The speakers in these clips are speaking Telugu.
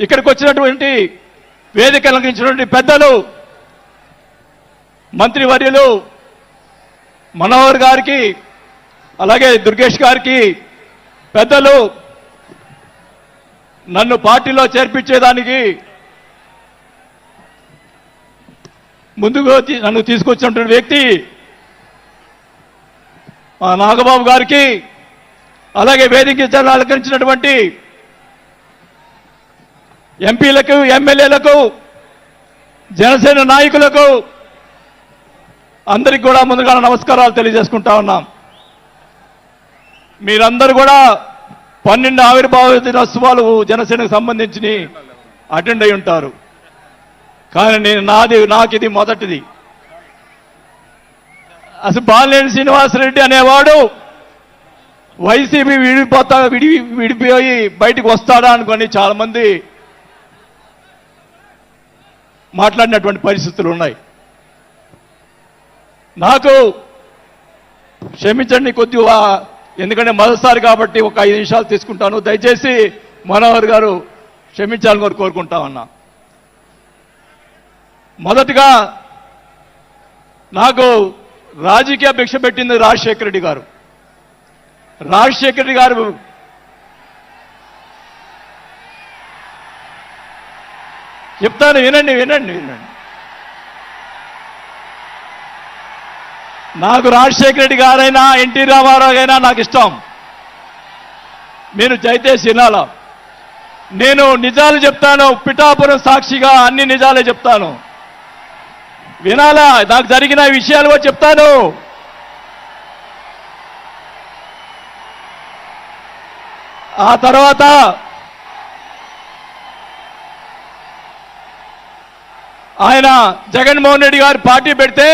ఇక్కడికి వచ్చినటువంటి వేదిక అలంకరించినటువంటి పెద్దలు, మంత్రివర్యులు మనోహర్ గారికి, అలాగే దుర్గేష్ గారికి, పెద్దలు నన్ను పార్టీలో చేర్పించేదానికి ముందుకు నన్ను తీసుకొచ్చినటువంటి వ్యక్తి నాగబాబు గారికి, అలాగే వేదిక అలంకరించినటువంటి ఎంపీలకు, ఎమ్మెల్యేలకు, జనసేన నాయకులకు అందరికి కూడా ముందుగా నమస్కారాలు తెలియజేసుకుంటా ఉన్నాం. మీరందరూ కూడా 12 ఆవిర్భావ దినోత్సవాలు జనసేనకు సంబంధించి అటెండ్ అయి ఉంటారు. కానీ నాకు ఇది మొదటిది. అసలు బాలినేని శ్రీనివాసరెడ్డి అనేవాడు వైసీపీ విడిపోయి బయటకు వస్తాడా అనుకొని చాలా మంది మాట్లాడినటువంటి పరిస్థితులు ఉన్నాయి. నాకు క్షమించండి కొద్దిగా, ఎందుకంటే మొదటిసారి కాబట్టి ఒక 5 నిమిషాలు తీసుకుంటాను. దయచేసి మనోహర్ గారు క్షమించాలని కోరుకుంటా ఉన్నా. మొదటిగా నాకు రాజకీయ భిక్ష పెట్టింది రాజశేఖర రెడ్డి గారు. రాజశేఖర రెడ్డి గారు చెప్తాను, వినండి వినండి వినండి. నాకు రాజశేఖర రెడ్డి గారైనా ఎన్టీ రామారావు అయినా నాకు ఇష్టం. మీరు దయచేసి వినాలా. నేను నిజాలు చెప్తాను, పిఠాపురం సాక్షిగా అన్ని నిజాలే చెప్తాను. వినాలా, నాకు జరిగిన విషయాలు కూడా చెప్తాను. ఆ తర్వాత ఆయన జగన్మోహన్ రెడ్డి గారు పార్టీ పెడితే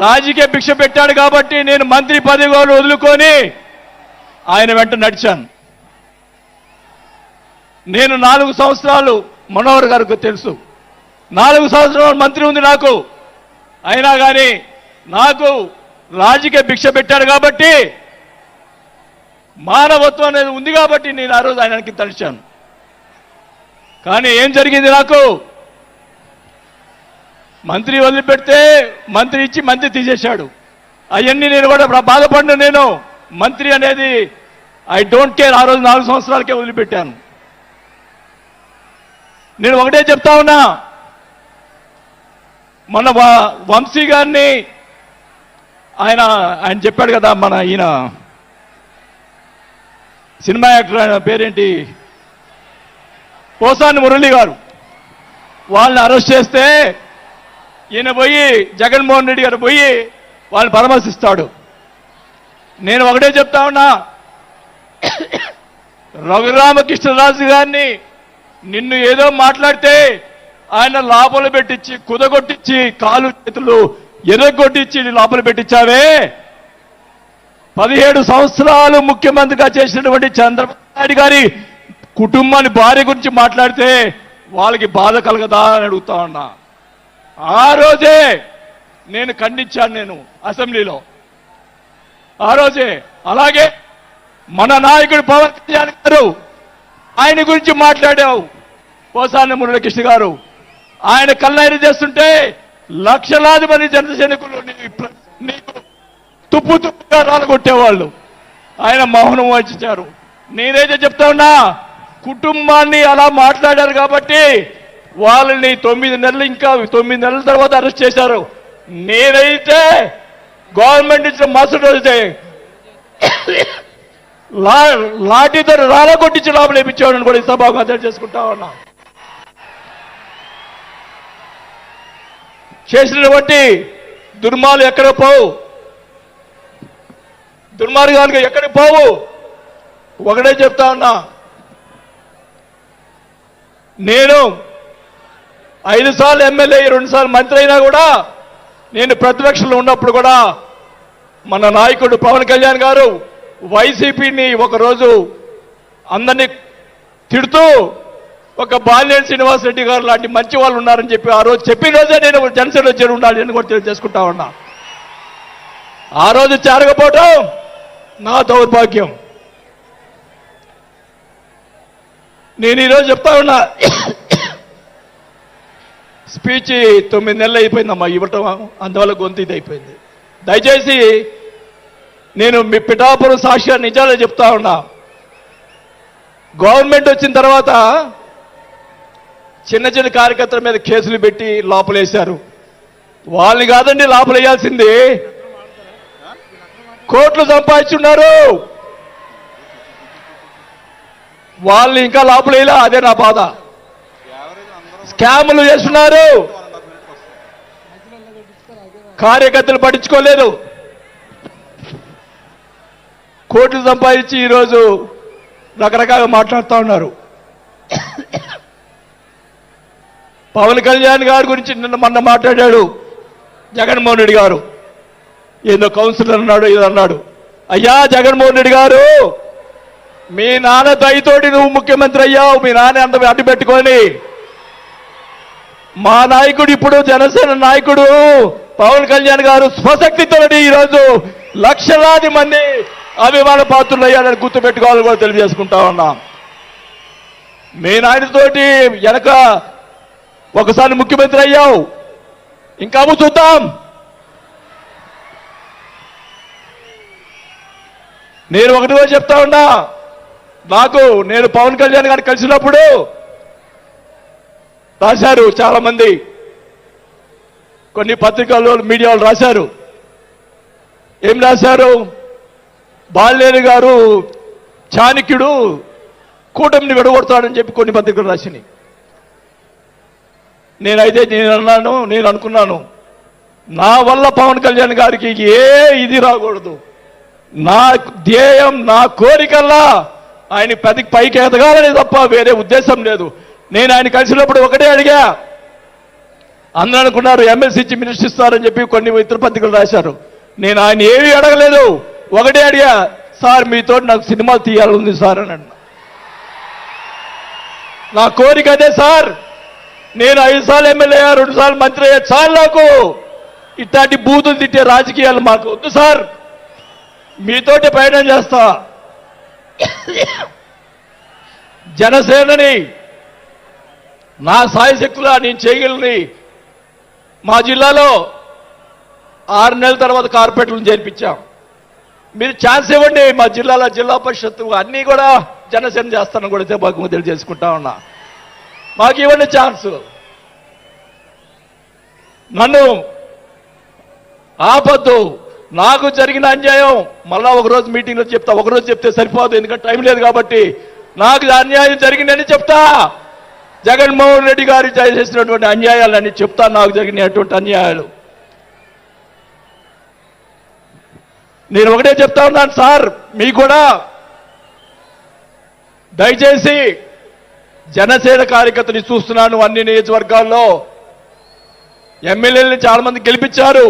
రాజకీయ భిక్ష పెట్టాడు కాబట్టి నేను మంత్రి పదవి వదులుకొని ఆయన వెంట నడిచాను. నేను 4 సంవత్సరాలు, మనోహర్ గారికి తెలుసు, 4 సంవత్సరాలు మంత్రి ఉంది నాకు. అయినా కానీ నాకు రాజకీయ భిక్ష పెట్టాడు కాబట్టి, మానవత్వం అనేది ఉంది కాబట్టి నేను ఆ రోజు ఆయనకి తలిచాను. కానీ ఏం జరిగింది, నాకు మంత్రి వదిలిపెడితే మంత్రి ఇచ్చి మంత్రి తీసేశాడు. అవన్నీ నేను కూడా బాధపడిన, నేను మంత్రి అనేది ఐ డోంట్ కేర్. ఆ రోజు 4 సంవత్సరాలకే వదిలిపెట్టాను. నేను ఒకటే చెప్తా ఉన్నా, మన వంశీ గారిని ఆయన చెప్పాడు కదా, మన ఈయన సినిమా యాక్టర్, ఆయన పేరేంటి, పోసాని మురళి గారు, వాళ్ళని అరెస్ట్ చేస్తే ఈయన పోయి జగన్మోహన్ రెడ్డి గారు పోయి వాళ్ళని పరామర్శిస్తాడు. నేను ఒకటే చెప్తా ఉన్నా, రఘురామకృష్ణరాజు గారిని నిన్ను ఏదో మాట్లాడితే ఆయన లోపల పెట్టించి, కుదగొట్టించి, కాలు చేతులు ఎర్రగొట్టించి లోపల పెట్టించావే. 17 సంవత్సరాలు ముఖ్యమంత్రిగా చేసినటువంటి చంద్రబాబు నాయుడు గారి కుటుంబాన్ని, భార్య గురించి మాట్లాడితే వాళ్ళకి బాధ కలగదా అని అడుగుతా ఉన్నా. ఆ రోజే నేను ఖండించాను, నేను అసెంబ్లీలో ఆ రోజే. అలాగే మన నాయకుడు పవన్ కళ్యాణ్ గారు, ఆయన గురించి మాట్లాడావు పోసాని మురళీకృష్ణ గారు. ఆయన కళ్ళైన చేస్తుంటే లక్షలాది మంది జన సైనికులు నీకు తుప్పు తుప్పుగా రాలగొట్టేవాళ్ళు. ఆయన మౌనం వహించారు. నేనైతే చెప్తా ఉన్నా, కుటుంబాన్ని అలా మాట్లాడారు కాబట్టి వాళ్ళని 9 నెలలు, ఇంకా 9 నెలల తర్వాత అరెస్ట్ చేశారు. నేనైతే గవర్నమెంట్ ఇచ్చిన మరుసటి రోజే లాఠీతో రాలగొట్టించి లోపల వేయించేవాడని కూడా ఈ సభకు అర్థం చేసుకుంటా ఉన్నా. చేసినటువంటి దుర్మార్గాలు ఎక్కడ పోవు, దుర్మార్గాలు ఎక్కడ పోవు. ఒకటే చెప్తా ఉన్నా, నేను 5 సార్లు ఎమ్మెల్యే, 2 సార్లు మంత్రి అయినా కూడా, నేను ప్రతిపక్షంలో ఉన్నప్పుడు కూడా మన నాయకుడు పవన్ కళ్యాణ్ గారు వైసీపీని ఒకరోజు అందరినీ తిడుతూ, ఒక బాలినేని శ్రీనివాసరెడ్డి గారు లాంటి మంచి వాళ్ళు ఉన్నారని చెప్పి ఆ రోజు చెప్పిన రోజే నేను జనసేనలో చేరి ఉండాలని కూడా తెలియజేసుకుంటా ఉన్నా. ఆ రోజు చేరకపోవడం నా దౌర్భాగ్యం. నేను ఈరోజు చెప్తా ఉన్నా, స్పీచ్ 9 నెలలు అయిపోయిందమ్మా ఇవ్వటం, అందువల్ల గొంతు ఇది అయిపోయింది. దయచేసి నేను మీ పిఠాపురం సాక్షి నిజాలే చెప్తా ఉన్నా. గవర్నమెంట్ వచ్చిన తర్వాత చిన్న చిన్న కార్యకర్తల మీద కేసులు పెట్టి లోపలేశారు. వాళ్ళని కాదండి లోపలేయాల్సింది, కోట్లు సంపాదించున్నారు, వాళ్ళని ఇంకా లోపలేలా. అదే నా బాధ. స్కాములు చేస్తున్నారు, కార్యకర్తలు పట్టించుకోలేదు, కోట్లు సంపాదించి ఈరోజు రకరకాలుగా మాట్లాడుతూ ఉన్నారు. పవన్ కళ్యాణ్ గారి గురించి మొన్న మాట్లాడాడు జగన్మోహన్ రెడ్డి గారు. ఏదో కౌన్సిలర్ అన్నాడు, ఇది అన్నాడు. అయ్యా జగన్మోహన్ రెడ్డి గారు, మీ నాన్న దయతోటి నువ్వు ముఖ్యమంత్రి అయ్యావు, మీ నాన్న అంత అడ్డు పెట్టుకొని. మా నాయకుడు ఇప్పుడు జనసేన నాయకుడు పవన్ కళ్యాణ్ గారు స్వశక్తితోటి ఈరోజు లక్షలాది మంది అభిమాన పాత్రులు అయ్యారని గుర్తుపెట్టుకోవాలని కూడా తెలియజేసుకుంటా ఉన్నాం. మీ నాయనతోటి వెనక ఒకసారి ముఖ్యమంత్రి అయ్యావు, ఇంకా చూద్దాం. నేను ఒకటి కూడా చెప్తా ఉన్నా, నేను పవన్ కళ్యాణ్ గారిని కలిసినప్పుడు రాశారు చాలా మంది, కొన్ని పత్రికల్లో మీడియాలో రాశారు. ఏం రాశారు? బాలినేని గారు చాణక్యుడు కూటమిని విడగొడతాడని చెప్పి కొన్ని పత్రికలు రాసినాయి. నేను అనుకున్నాను, నా వల్ల పవన్ కళ్యాణ్ గారికి ఏ ఇది రాకూడదు. నా ధ్యేయం, నా కోరికల్లా ఆయన పైకి ఎదగాలని తప్ప వేరే ఉద్దేశం లేదు. నేను ఆయన కలిసినప్పుడు ఒకటే అడిగా, అందరూ అనుకున్నారు ఎమ్మెల్సీ ఇచ్చి మినిస్టర్ ఇస్తారని చెప్పి కొన్ని ఇతర పత్రికలు రాశారు. నేను ఆయన ఏమీ అడగలేదు, ఒకటే అడిగా, సార్ మీతో నాకు సినిమా తీయాలని సార్ అని అన్నా. నా కోరిక అదే సార్. నేను 5 సార్లు ఎమ్మెల్యే అయ్యా, 2 సార్లు మంత్రి అయ్యా, చాలు నాకు ఇట్లాంటి బూతులు తిట్టే రాజకీయాలు మాకు వద్దు సార్, మీతోటి ప్రయాణం చేస్తా. జనసేనని నా సాయశక్తులా నేను చేయగలని మా జిల్లాలో 6 నెలల తర్వాత కార్పొరేట్లను చేర్పించాం. మీరు ఛాన్స్ ఇవ్వండి, మా జిల్లాలో జిల్లా పరిషత్తు అన్నీ కూడా జనసేన చేస్తానని కూడా భాగంగా తెలియజేసుకుంటా ఉన్నా. మాకు ఇవ్వండి ఛాన్స్. నన్ను ఆపద్దు. నాకు జరిగిన అన్యాయం మళ్ళా ఒకరోజు మీటింగ్లో చెప్తా. ఒకరోజు చెప్తే సరిపోదు, ఎందుకంటే టైం లేదు కాబట్టి. నాకు అన్యాయం జరిగిందని చెప్తా. జగన్మోహన్ రెడ్డి గారు చేసినటువంటి అన్యాయాలన్నీ చెప్తా, నాకు జరిగినటువంటి అన్యాయాలు. నేను ఒకటే చెప్తా ఉన్నాను సార్, మీకు కూడా దయచేసి జనసేన కార్యకర్తని చూస్తున్నాను. అన్ని నియోజకవర్గాల్లో ఎమ్మెల్యేలని చాలా మంది గెలిపించారు,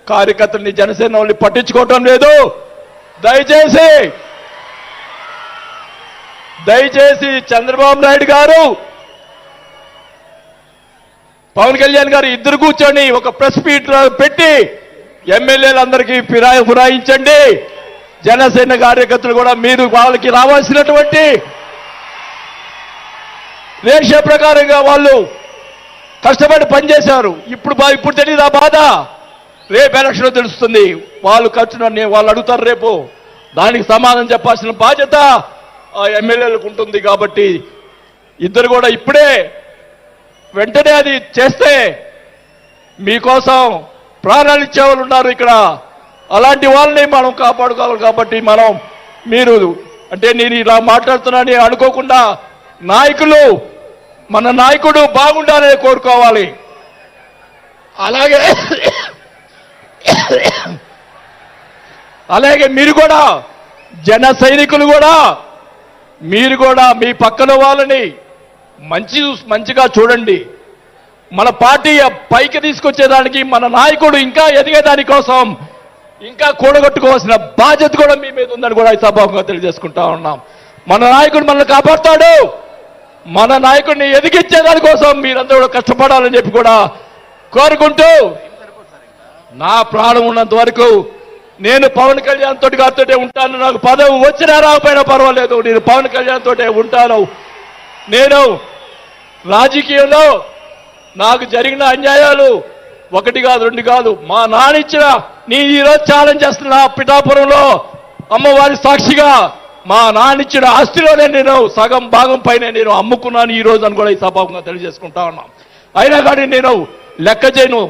కార్యకర్తల్ని జనసేన వాళ్ళని పట్టించుకోవటం లేదు. దయచేసి చంద్రబాబు నాయుడు గారు, పవన్ కళ్యాణ్ గారు ఇద్దరు కూర్చొని ఒక ప్రెస్ మీట్ పెట్టి ఎమ్మెల్యేలందరికీ ఫిరాయించండి. జనసేన కార్యకర్తలు కూడా మీరు వాళ్ళకి రావాల్సినటువంటి రేషియో ప్రకారంగా వాళ్ళు కష్టపడి పనిచేశారు. ఇప్పుడు తెలియదు ఆ బాధ. రేపు ఎలక్షన్ తెలుస్తుంది. వాళ్ళు ఖర్చునని వాళ్ళు అడుగుతారు రేపు, దానికి సమాధానం చెప్పాల్సిన బాధ్యత ఆ ఎమ్మెల్యేలకు ఉంటుంది. కాబట్టి ఇద్దరు కూడా ఇప్పుడే వెంటనే అది చేస్తే మీకోసం ప్రాణాలు ఇచ్చేవాళ్ళు ఉన్నారు ఇక్కడ. అలాంటి వాళ్ళని మనం కాపాడుకోవాలి. కాబట్టి మీరు అంటే నేను ఇలా మాట్లాడుతున్నానని అనుకోకుండా మన నాయకుడు బాగుండాలని కోరుకోవాలి. అలాగే మీరు కూడా జన సైనికులు కూడా మీరు కూడా మీ పక్కన వాళ్ళని మంచిగా చూడండి. మన పార్టీ పైకి తీసుకొచ్చేదానికి మన నాయకుడు ఇంకా ఎదిగేదాని కోసం ఇంకా కూడగొట్టుకోవాల్సిన బాధ్యత కూడా మీ మీద ఉందని కూడా ఈ సభాముఖంగా తెలియజేసుకుంటా ఉన్నాం. మన నాయకుడు మనల్ని కాపాడుతాడు. మన నాయకుడిని ఎదిగించేదాని కోసం మీరందరూ కూడా కష్టపడాలని చెప్పి కూడా కోరుకుంటూ, నా ప్రాణం ఉన్నంత వరకు నేను పవన్ కళ్యాణ్ గారితో ఉంటాను. నాకు పదవి వచ్చినా రాకపోయినా పర్వాలేదు, నేను పవన్ కళ్యాణ్ తోటే ఉంటాను. నేను రాజకీయంలో నాకు జరిగిన అన్యాయాలు ఒకటి కాదు రెండు కాదు, మా నాన్న ఇచ్చిన నేను ఈరోజు ఛాలెంజ్ చేస్తున్నా, పిఠాపురంలో అమ్మవారి సాక్షిగా మా నాన్న ఇచ్చిన ఆస్తిలోనే నేను సగం భాగం పైన నేను అమ్ముకున్నాను ఈ రోజు అని కూడా ఈ సభాముఖంగా తెలియజేసుకుంటా ఉన్నా. అయినా కానీ నేను లెక్క చేయను.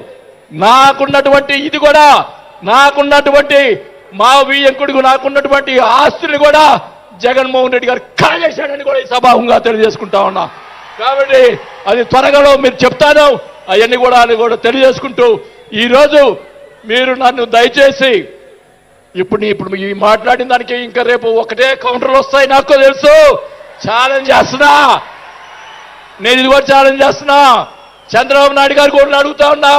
నాకున్నటువంటి ఇది కూడా, నాకున్నటువంటి మా వియ్యంకుడికి నాకున్నటువంటి ఆస్తులు కూడా జగన్మోహన్ రెడ్డి గారు కాజేశాడని కూడా ఈ సభాముఖంగా తెలియజేసుకుంటా ఉన్నా. కాబట్టి అది త్వరగా మీరు చెప్తాను, అవన్నీ కూడా తెలియజేసుకుంటూ ఈరోజు మీరు నన్ను దయచేసి ఇప్పుడు ఈ మాట్లాడిన దానికి ఇంకా రేపు ఒకటే కౌంటర్లు వస్తాయి నాకు తెలుసు. ఛాలెంజ్ చేస్తున్నా, నేను ఇది కూడా ఛాలెంజ్ చేస్తున్నా. చంద్రబాబు నాయుడు గారు కూడా అడుగుతా ఉన్నా,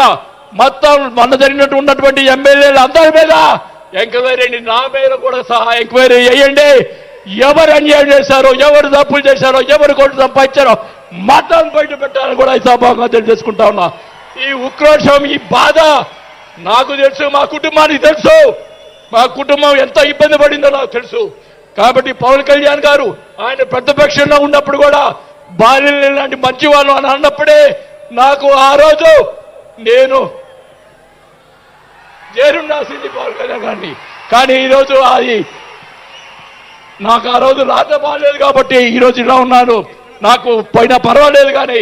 మొత్తం మొన్న జరిగినట్టు ఉన్నటువంటి ఎమ్మెల్యేలు అందరి మీద ఎంక్వైరీ, నా మీద కూడా సహా ఎంక్వైరీ చేయండి. ఎవరు అన్యాయం చేశారో, ఎవరు తప్పులు చేశారో, ఎవరు కోట్లు సంపాదించారో మొత్తం బయట పెట్టాలని కూడా ఈ సభాగా తెలియజేసుకుంటా ఉన్నా. ఈ ఉక్రోషం, ఈ బాధ నాకు తెలుసు, మా కుటుంబానికి తెలుసు, మా కుటుంబం ఎంత ఇబ్బంది పడిందో నాకు తెలుసు. కాబట్టి పవన్ కళ్యాణ్ గారు ఆయన ప్రతిపక్షంలో ఉన్నప్పుడు కూడా బాల్యం లాంటి మంచి వాళ్ళు అని అన్నప్పుడే నాకు ఆ రోజు నేను చేరుండాల్సింది పవన్ కళ్యాణ్ గారిని. కానీ ఈరోజు అది నాకు ఆ రోజు రాత బాగాలేదు కాబట్టి ఈరోజు ఇలా ఉన్నాను. నాకు పోయినా పర్వాలేదు, కానీ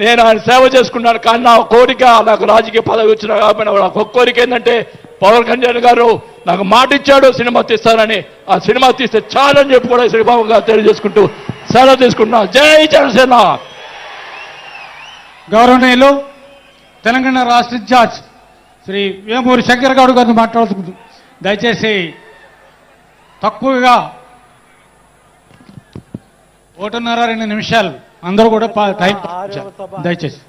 నేను ఆయన సేవ చేసుకున్నాను. కానీ నా కోరిక, నాకు రాజకీయ పదవి వచ్చిన కాబట్టి నాకు ఒక కోరిక ఏంటంటే పవన్ కళ్యాణ్ గారు నాకు మాట ఇచ్చాడు సినిమా తీస్తానని, ఆ సినిమా తీస్తే చాలని చెప్పి కూడా శ్రీబాబుగా తెలియజేసుకుంటూ సెలవు తీసుకుంటున్నా. జై జనసేన. గౌరవనీయులు తెలంగాణ రాష్ట్ర ఇన్ఛార్జ్ శ్రీ వేమూరి శంకర్ గౌడ్ గారిని మాట్లాడుతుంది. దయచేసి తక్కువగా 1.5-2 నిమిషాలు అందరూ కూడా టైం దయచేసి